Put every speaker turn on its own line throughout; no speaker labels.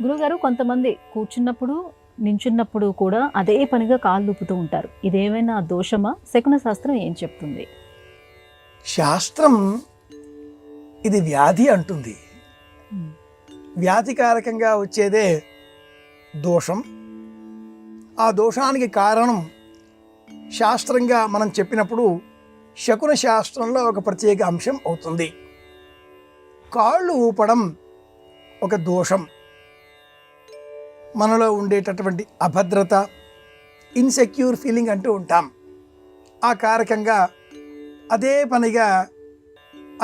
గురుగారు కొంతమంది కూర్చున్నప్పుడు, నించున్నప్పుడు కూడా అదే పనిగా కాళ్ళు ఊపుతూ ఉంటారు. ఇదేమైనా దోషమా? శకున శాస్త్రం ఏం చెప్తుంది?
శాస్త్రం ఇది వ్యాధి అంటుంది. వ్యాధికారకంగా వచ్చేదే దోషం. ఆ దోషానికి కారణం శాస్త్రంగా మనం చెప్పినప్పుడు శకున శాస్త్రంలో ఒక ప్రత్యేక అంశం అవుతుంది. కాళ్ళు ఊపడం ఒక దోషం. మనలో ఉండేటటువంటి అభద్రత, ఇన్సెక్యూర్ ఫీలింగ్ అంటూ ఉంటాం. ఆ కారకంగా అదే పనిగా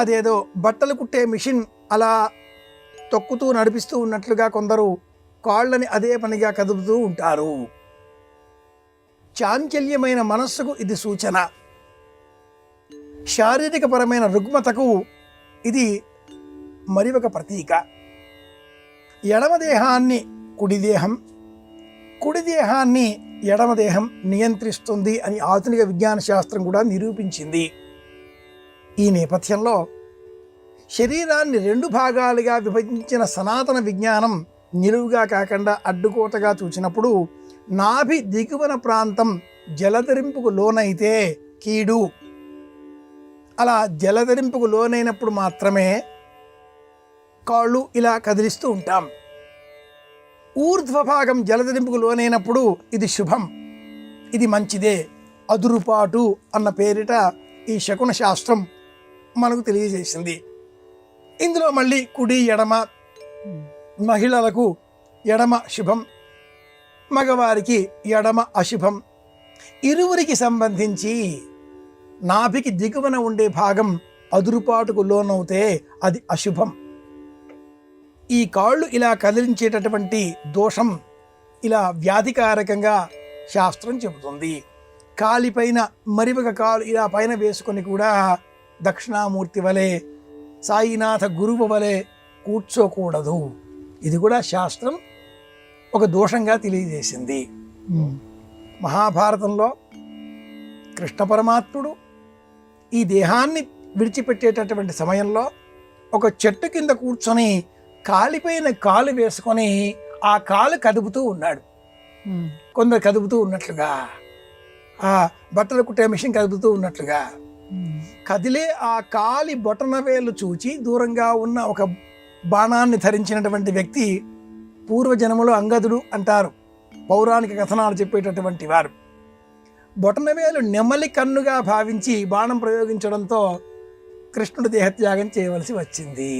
అదేదో బట్టలు కుట్టే మిషన్ అలా తొక్కుతూ నడిపిస్తూ ఉన్నట్లుగా కొందరు కాళ్ళని అదే పనిగా కదుపుతూ ఉంటారు. చాంచల్యమైన మనస్సుకు ఇది సూచన. శారీరకపరమైన రుగ్మతకు ఇది మరి ఒక ప్రతీక. ఎడమ దేహాన్ని కుడి దేహం, కుడి దేహాన్ని ఎడమ దేహం నియంత్రిస్తుంది అని ఆధునిక విజ్ఞాన శాస్త్రం కూడా నిరూపించింది. ఈ నేపథ్యంలో శరీరాన్ని 2 భాగాలుగా విభజించిన సనాతన విజ్ఞానం నిలువుగా కాకుండా అడ్డుకోటగా చూసినప్పుడు నాభి దిగువన ప్రాంతం జలధరింపుకు లోనైతే కీడు. అలా జలధరింపుకు లోనైనప్పుడు మాత్రమే కాళ్ళు ఇలా కదిలిస్తూ ఉంటాం. ఊర్ధ్వభాగం జలధరింపుకు లోనైనప్పుడు ఇది శుభం, ఇది మంచిదే, అదురుపాటు అన్న పేరిట ఈ శకున శాస్త్రం మనకు తెలియజేసింది. ఇందులో మళ్ళీ కుడి ఎడమ, మహిళలకు ఎడమ శుభం, మగవారికి ఎడమ అశుభం. ఇరువురికి సంబంధించి నాభికి దిగువన ఉండే భాగం అదురుపాటుకు లోనవుతే అది అశుభం. ఈ కాళ్ళు ఇలా కదిలించేటటువంటి దోషం ఇలా వ్యాధికారకంగా శాస్త్రం చెబుతుంది. కాలిపైన మరి ఒక కాలు ఇలా పైన వేసుకొని కూడా దక్షిణామూర్తి వలె, సాయినాథ గురువు వలె కూర్చోకూడదు. ఇది కూడా శాస్త్రం ఒక దోషంగా తెలియజేసింది. మహాభారతంలో కృష్ణ పరమాత్ముడు ఈ దేహాన్ని విడిచిపెట్టేటటువంటి సమయంలో ఒక చెట్టు కింద కూర్చొని కాలిపైన కాలు వేసుకొని ఆ కాలు కదుపుతూ ఉన్నాడు. కొందరు కదుపుతూ ఉన్నట్లుగా, ఆ బట్టలు కుట్టే మిషన్ కదుపుతూ ఉన్నట్లుగా కదిలే ఆ కాలి బొటన వేలు చూచి దూరంగా ఉన్న ఒక బాణాన్ని ధరించినటువంటి వ్యక్తి పూర్వజన్మలో అంగదుడు అంటారు పౌరాణిక కథనాలు చెప్పేటటువంటి వారు. బొటనవేలు నెమలి కన్నుగా భావించి బాణం ప్రయోగించడంతో కృష్ణుడు దేహత్యాగం చేయవలసి వచ్చింది.